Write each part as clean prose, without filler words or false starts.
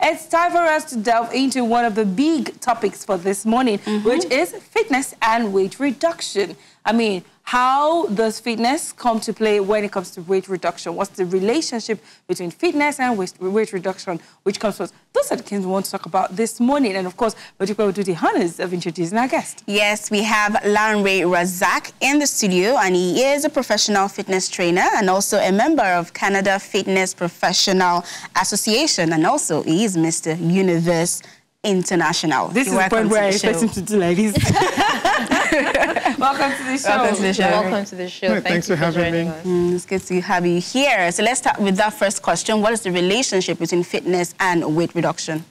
It's time for us to delve into one of the big topics for this morning, which is fitness and weight reduction. I mean, how does fitness come to play when it comes to weight reduction? What's the relationship between fitness and weight reduction, which comes first? Those are the things we want to talk about this morning. And of course, Batika will do the honors of introducing our guest. Yes, we have Lanre Razak in the studio, and he is a professional fitness trainer and also a member of Canada Fitness Professional Association. And also, he is Mr. Universe International. This is the point where I expect him to do like this. Welcome to the show. Welcome to the show. Welcome to the show. Thanks for having me. It's good to have you here. So let's start with that first question. What is the relationship between fitness and weight reduction?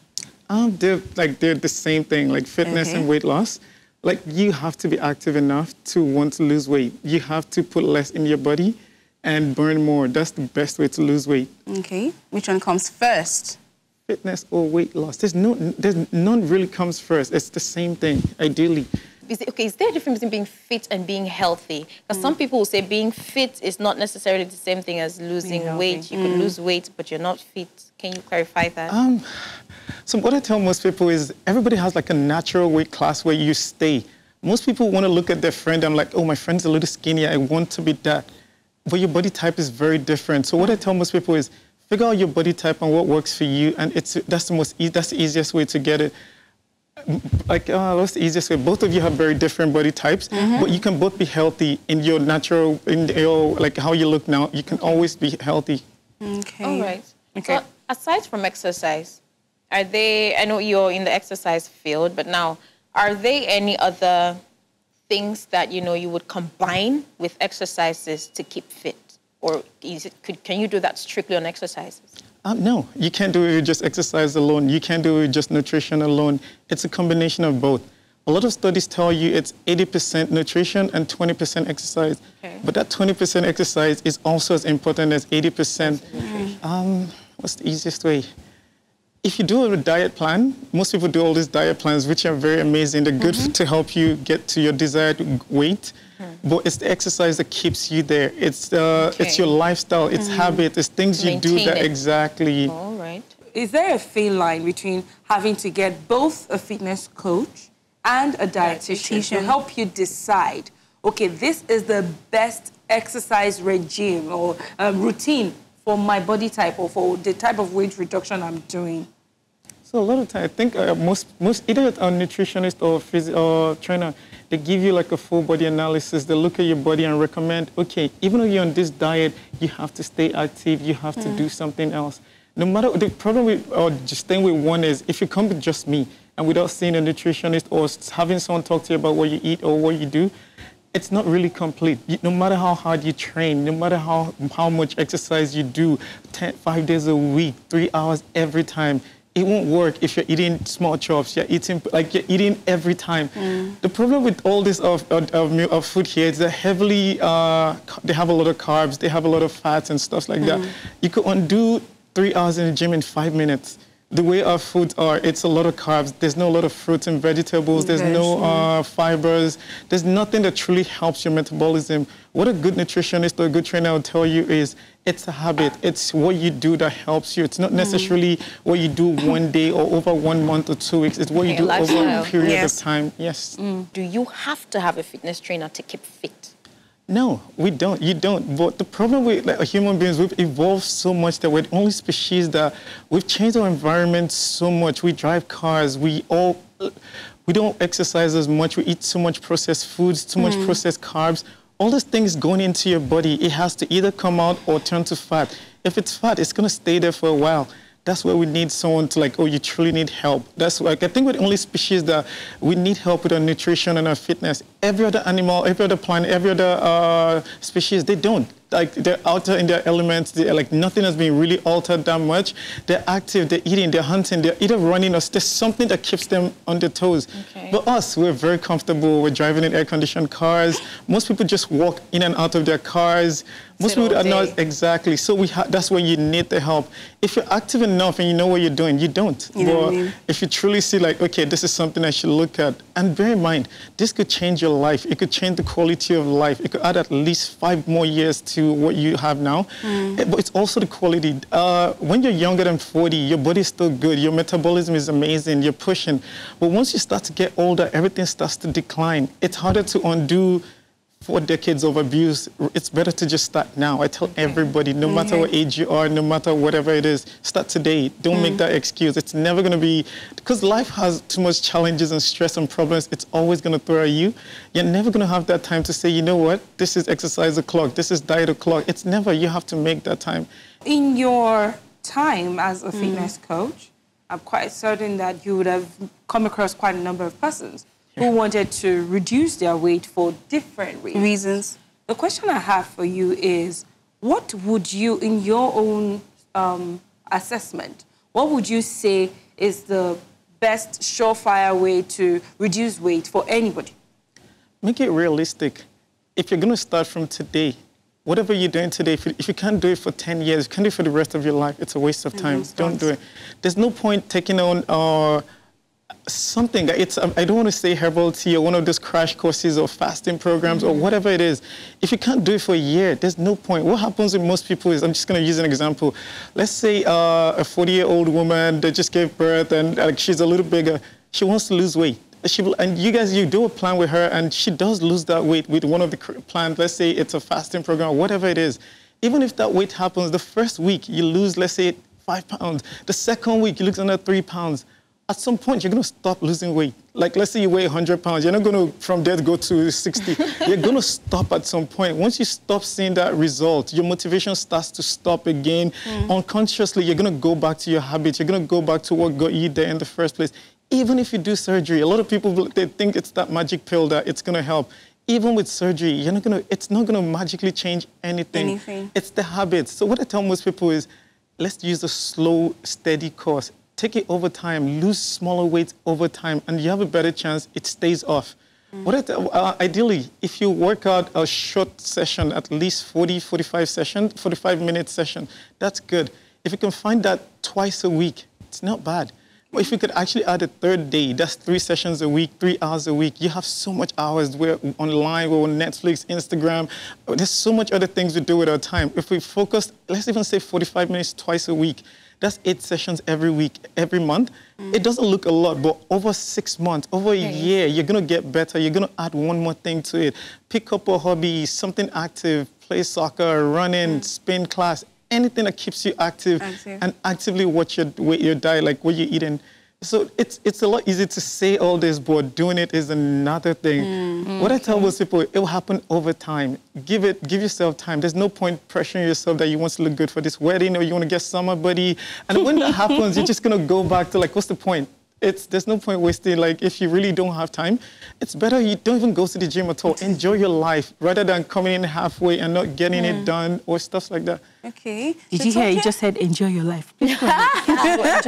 They're the same thing, like fitness and weight loss. Like, you have to be active enough to want to lose weight. You have to put less in your body and burn more. That's the best way to lose weight. Okay. Which one comes first? Fitness or weight loss? There's none really comes first. It's the same thing, ideally. Is there a difference between being fit and being healthy? Because some people will say being fit is not necessarily the same thing as losing weight. You can lose weight, but you're not fit. Can you clarify that? So what I tell most people is everybody has like a natural weight class where you stay. Most people want to look at their friend. I'm like, oh, my friend's a little skinny. I want to be that. But your body type is very different. So what I tell most people is figure out your body type and what works for you. And that's the easiest way to get it. Like, what's the easiest way? Both of you have very different body types, but you can both be healthy in your natural, like how you look now. You can always be healthy. Okay. All right. Okay. So aside from exercise, I know you're in the exercise field, but now, are there any other things that, you would combine with exercises to keep fit? Or can you do that strictly on exercises? No, you can't do it with just exercise alone. You can't do it with just nutrition alone. It's a combination of both. A lot of studies tell you it's 80% nutrition and 20% exercise. Okay. But that 20% exercise is also as important as 80%. What's the easiest way? If you do a diet plan, most people do all these diet plans, which are very amazing. They're good to help you get to your desired weight. But it's the exercise that keeps you there. It's your lifestyle, it's habit, it's things you do that exactly. All right. Is there a thin line between having to get both a fitness coach and a dietitian to help you decide, okay, this is the best exercise regime or routine for my body type or for the type of weight reduction I'm doing? So a lot of time, I think most either a nutritionist or trainer, they give you like a full body analysis. They look at your body and recommend, okay, even though you're on this diet, you have to stay active, you have to do something else. No matter, the problem with, or just staying with one is, if you come with just me and without seeing a nutritionist or having someone talk to you about what you eat or what you do, it's not really complete. No matter how hard you train, no matter how much exercise you do, 5 days a week, 3 hours every time, it won't work if you're eating small chops. You're eating every time. The problem with all this of food here is that heavily, they have a lot of carbs, they have a lot of fats and stuff like that. You could undo 3 hours in the gym in 5 minutes. The way our foods are, it's a lot of carbs. There's no lot of fruits and vegetables. There's no fibers. There's nothing that truly helps your metabolism. What a good nutritionist or a good trainer will tell you is it's a habit. It's what you do that helps you. It's not necessarily what you do one day or over 1 month or 2 weeks. It's what you do over a period of time. Yes. Do you have to have a fitness trainer to keep fit? No, we don't. You don't. But the problem with human beings, we've evolved so much that we're the only species that we've changed our environment so much. We drive cars. We don't exercise as much. We eat so much processed foods, too much processed carbs. All these things going into your body, it has to either come out or turn to fat. If it's fat, it's going to stay there for a while. That's where we need someone to like, oh, you truly need help. That's like, I think we're the only species that we need help with our nutrition and our fitness. Every other animal, every other plant, every other species, they don't. Like, they're out in their elements. They're like, nothing has been really altered that much. They're active, they're eating, they're hunting, they're either running or there's something that keeps them on their toes. Okay. But us, we're very comfortable. We're driving in air-conditioned cars. Most people just walk in and out of their cars. Most people are not, exactly. So that's where you need the help. If you're active enough and you know what you're doing, you don't. You know what I mean? If you truly see like, okay, this is something I should look at. And bear in mind, this could change your life. It could change the quality of life. It could add at least 5 more years to what you have now. But it's also the quality. When you're younger than 40, your body's still good. Your metabolism is amazing. You're pushing. But once you start to get older, everything starts to decline. It's harder to undo 4 decades of abuse. It's better to just start now. I tell everybody, no matter what age you are, no matter whatever it is, start today. Don't make that excuse. It's never going to be, because life has too much challenges and stress and problems. It's always going to throw at you. You're never going to have that time to say, you know what, this is exercise o'clock, this is diet o'clock. It's never, you have to make that time. In your time as a fitness coach, I'm quite certain that you would have come across quite a number of persons who wanted to reduce their weight for different reasons. The question I have for you is, what would you, in your own assessment, what would you say is the best surefire way to reduce weight for anybody? Make it realistic. If you're going to start from today, whatever you're doing today, if you can't do it for 10 years, you can't do it for the rest of your life, it's a waste of time. Don't do it. There's no point taking on something. I don't want to say herbal tea or one of those crash courses or fasting programs or whatever it is. If you can't do it for a year, there's no point. What happens with most people is, I'm just going to use an example. Let's say a 40-year-old woman that just gave birth and she's a little bigger. She wants to lose weight. And you do a plan with her, and she does lose that weight with one of the plans. Let's say it's a fasting program or whatever it is. Even if that weight happens, the first week you lose, let's say, 5 pounds. The second week you lose another 3 pounds. At some point, you're going to stop losing weight. Like, let's say you weigh 100 pounds. You're not going to, from there, go to 60. You're going to stop at some point. Once you stop seeing that result, your motivation starts to stop again. Unconsciously, you're going to go back to your habits. You're going to go back to what got you there in the first place. Even if you do surgery, a lot of people, they think it's that magic pill that it's going to help. Even with surgery, it's not going to magically change anything. It's the habits. So what I tell most people is, let's use a slow, steady course. Take it over time, lose smaller weights over time, and you have a better chance it stays off. Ideally, if you work out a short session, at least 45-minute session, that's good. If you can find that twice a week, it's not bad. But if you could actually add a 3rd day, that's 3 sessions a week, 3 hours a week. You have so much hours. We're online, we're on Netflix, Instagram. There's so much other things we do with our time. If we focus, let's even say 45 minutes twice a week, that's 8 sessions every week, every month. It doesn't look a lot, but over 6 months, over a year, you're going to get better. You're going to add one more thing to it. Pick up a hobby, something active, play soccer, running, spin class, anything that keeps you active. And actively watch your diet, like what you're eating. So it's a lot easier to say all this, but doing it is another thing. What I tell most people, it will happen over time. Give yourself time. There's no point pressuring yourself that you want to look good for this wedding or you want to get summer buddy. And when that happens, you're just going to go back to like, what's the point? There's no point wasting, like, if you really don't have time, it's better you don't even go to the gym at all. Enjoy your life rather than coming in halfway and not getting it done or stuff like that. Okay. Did you hear? You just said enjoy your life. Enjoy your life.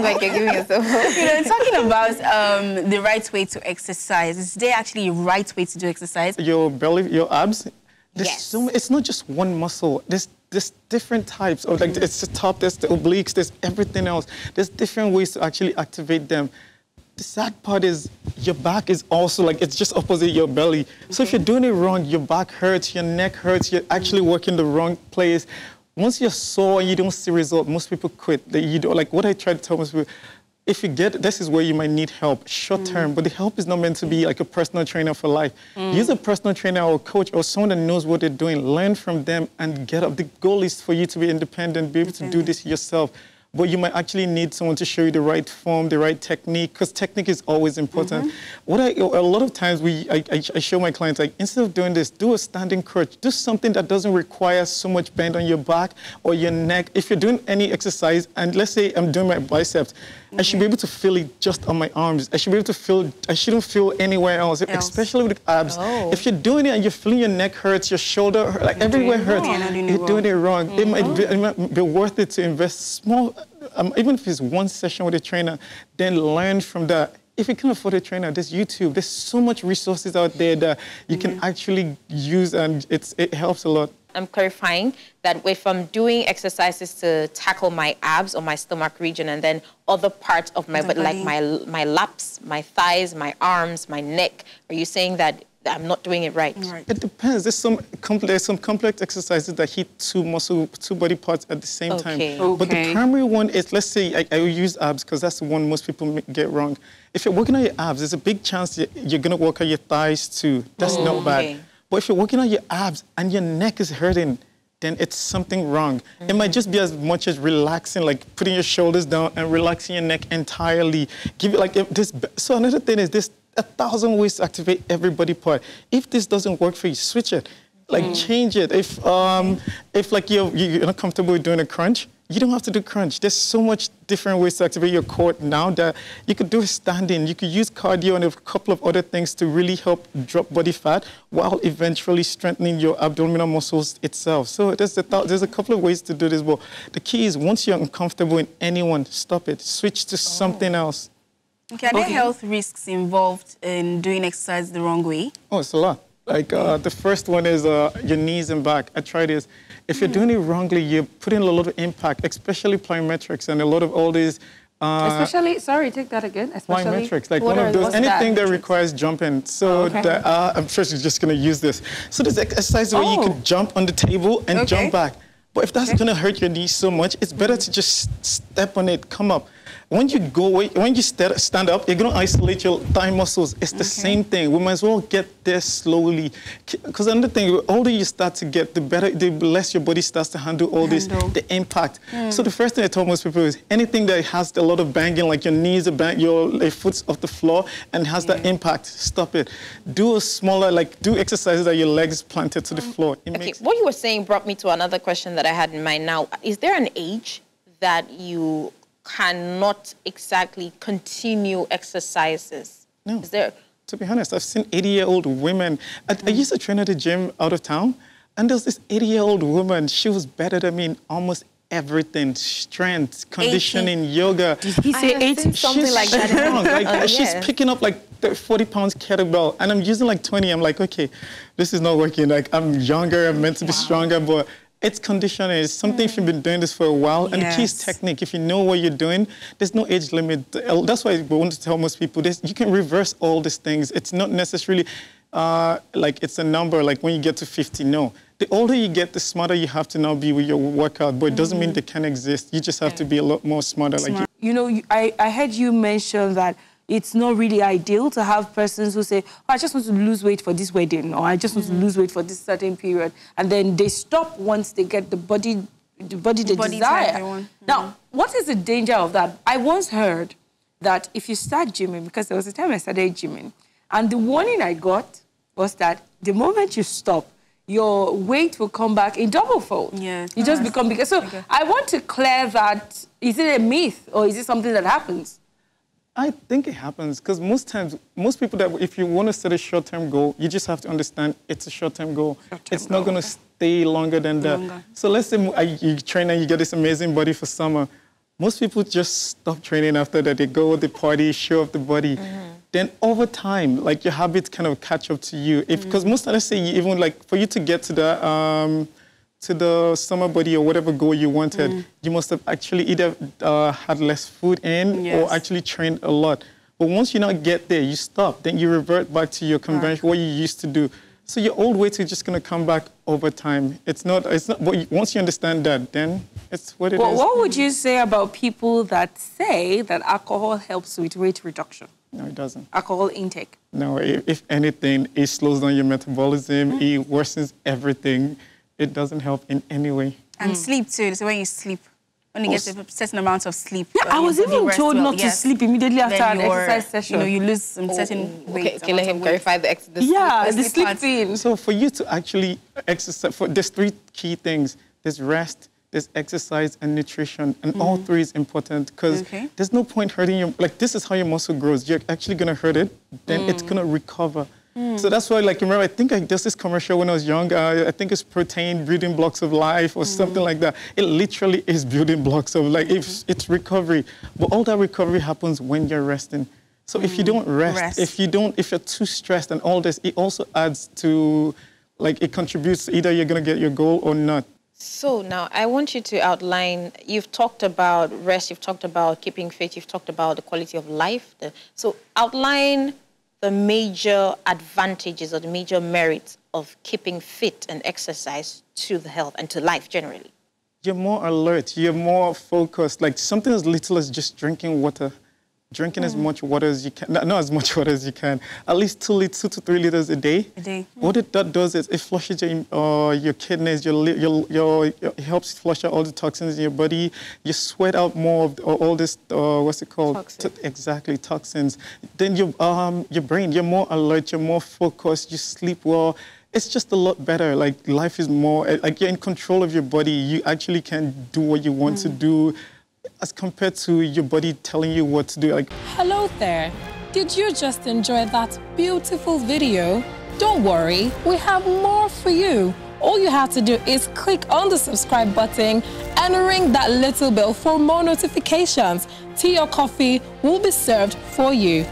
Like you're giving yourself. Talking about the right way to exercise, is there actually a right way to do exercise? Your belly, your abs, it's not just one muscle. There's different types of, like, it's the top, there's the obliques, there's everything else. There's different ways to actually activate them. The sad part is your back is also, like, it's just opposite your belly. So if you're doing it wrong, your back hurts, your neck hurts, you're actually working the wrong place. Once you're sore and you don't see result, most people quit. Like what I try to tell most people, if you this is where you might need help, short term, but the help is not meant to be like a personal trainer for life. Use a personal trainer or coach or someone that knows what they're doing. Learn from them and get up. The goal is for you to be independent, be able to do this yourself. But you might actually need someone to show you the right form, the right technique, because technique is always important. A lot of times I show my clients, like, instead of doing this, do a standing crunch. Do something that doesn't require so much bend on your back or your neck. If you're doing any exercise, and let's say I'm doing my biceps, I should be able to feel it just on my arms. I should be able to feel, I shouldn't feel anywhere else. Especially with the abs. If you're doing it and you're feeling your neck hurts, your shoulder hurts, like everywhere hurts, you're doing it wrong. It might be worth it to invest small, even if it's one session with a trainer, then learn from that. If you can't afford a trainer, there's YouTube. There's so much resources out there that you can actually use, and it helps a lot. I'm clarifying that if I'm doing exercises to tackle my abs or my stomach region and then other parts of my body, like my laps, my thighs, my arms, my neck, are you saying that I'm not doing it right? It depends. There's some complex exercises that hit two body parts at the same time. But the primary one is, let's say, I will use abs because that's the one most people get wrong. If you're working on your abs, there's a big chance you're going to work on your thighs too. That's not bad. But if you're working on your abs and your neck is hurting, then it's something wrong. It might just be as much as relaxing, like putting your shoulders down and relaxing your neck entirely. Give it like this. So another thing is this. 1,000 ways to activate every body part. If this doesn't work for you, switch it. Like change it. If like you're not comfortable with doing a crunch, you don't have to do crunch. There's so much different ways to activate your core now that you could do standing. You could use cardio and a couple of other things to really help drop body fat while eventually strengthening your abdominal muscles itself. So there's a couple of ways to do this. But the key is once you're uncomfortable in anyone, stop it. Switch to something else. Okay, are there health risks involved in doing exercise the wrong way? Oh, it's a lot. Like the first one is your knees and back. I tried this. If you're doing it wrongly, you're putting a lot of impact, especially plyometrics and a lot of all these. Especially, sorry, take that again. Especially plyometrics, like one of those, anything that requires jumping. So I'm sure she's just going to use this. So there's exercises where you could jump on the table and jump back. But if that's going to hurt your knees so much, it's better to just step on it, come up. When you stand up, you're going to isolate your thigh muscles. It's the same thing. We might as well get there slowly. Because another thing, the older you start to get, the less your body starts to handle all this, the impact. So the first thing I tell most people is anything that has a lot of banging, like your knees, your foot's off the floor, and has that impact, stop it. Do a smaller, do exercises that your legs planted to the floor. What you were saying brought me to another question that I had in mind now. Is there an age that you cannot exactly continue exercises? No. Is there? To be honest, I've seen 80-year-old women. I used to train at the gym out of town, and there's this 80-year-old woman. She was better than me in almost everything: strength, conditioning, yoga. Did he say 80? Something like that. She's picking up 40 pounds kettlebell, and I'm using 20. I'm like, okay, this is not working. I'm younger, I'm meant to be stronger, but it's conditioning. It's something if you've been doing this for a while. And the key is technique. If you know what you're doing, there's no age limit. That's why we want to tell most people this. You can reverse all these things. It's not necessarily it's a number, like when you get to 50, no. The older you get, the smarter you have to now be with your workout. But it doesn't mean they can't exist. You just have to be a lot more smarter. I heard you mention that it's not really ideal to have persons who say, oh, I just want to lose weight for this wedding, or I just want to lose weight for this certain period. And then they stop once they get the body they desire. Now, what is the danger of that? I once heard that if you start gymming, because there was a time I started gymming, and the warning I got was that the moment you stop, your weight will come back in double fold. You just become bigger. So I want to clear that. Is it a myth, or is it something that happens? I think it happens because most people if you want to set a short-term goal, you just have to understand it's a short-term goal. It's not going to stay longer than that. So let's say you train and you get this amazing body for summer. Most people just stop training after that. They go, they party, show off the body. Then over time, your habits kind of catch up to you. Because let's say even for you to get to the summer body or whatever goal you wanted, you must have actually either had less food in or actually trained a lot. But once you not get there, you stop. Then you revert back to your convention, what you used to do. So your old weight is just going to come back over time. It's not. But once you understand that, then it's what it is. What would you say about people that say that alcohol helps with weight reduction? No, it doesn't. Alcohol intake? No, if anything, it slows down your metabolism. It worsens everything. It doesn't help in any way. And sleep too. So when you sleep, when you get a certain amount of sleep. Yeah, I was even told not to sleep immediately after an exercise session. You lose some certain weight. Okay, let him clarify the sleep thing. So for you to actually exercise, there's 3 key things. There's rest, there's exercise, and nutrition. And all 3 is important because there's no point hurting your... this is how your muscle grows. You're actually going to hurt it, then it's going to recover. So that's why, remember, I think there's this commercial when I was young. I think it's protein, building blocks of life or something like that. It literally is building blocks of, it's recovery. But all that recovery happens when you're resting. So if you don't rest, if you're too stressed and all this, it also adds to, like it contributes, either you're going to get your goal or not. So now I want you to outline, you've talked about rest, you've talked about keeping fit, you've talked about the quality of life. So outline the major advantages or the major merits of keeping fit and exercise to the health and to life generally. You're more alert, you're more focused, like something as little as just drinking water. Drinking as much water as you can, not as much water as you can, at least 2 to 3 liters a day. What that does is it flushes your kidneys, it helps flush out all the toxins in your body. You sweat out more of all this, what's it called? Exactly, toxins. Then your brain, you're more alert, you're more focused, you sleep well. It's just a lot better. Like life is more, like you're in control of your body. You actually can do what you want to do, as compared to your body telling you what to do. Like, hello there. Did you just enjoy that beautiful video? Don't worry, we have more for you. All you have to do is click on the subscribe button and ring that little bell for more notifications. Tea or coffee will be served for you.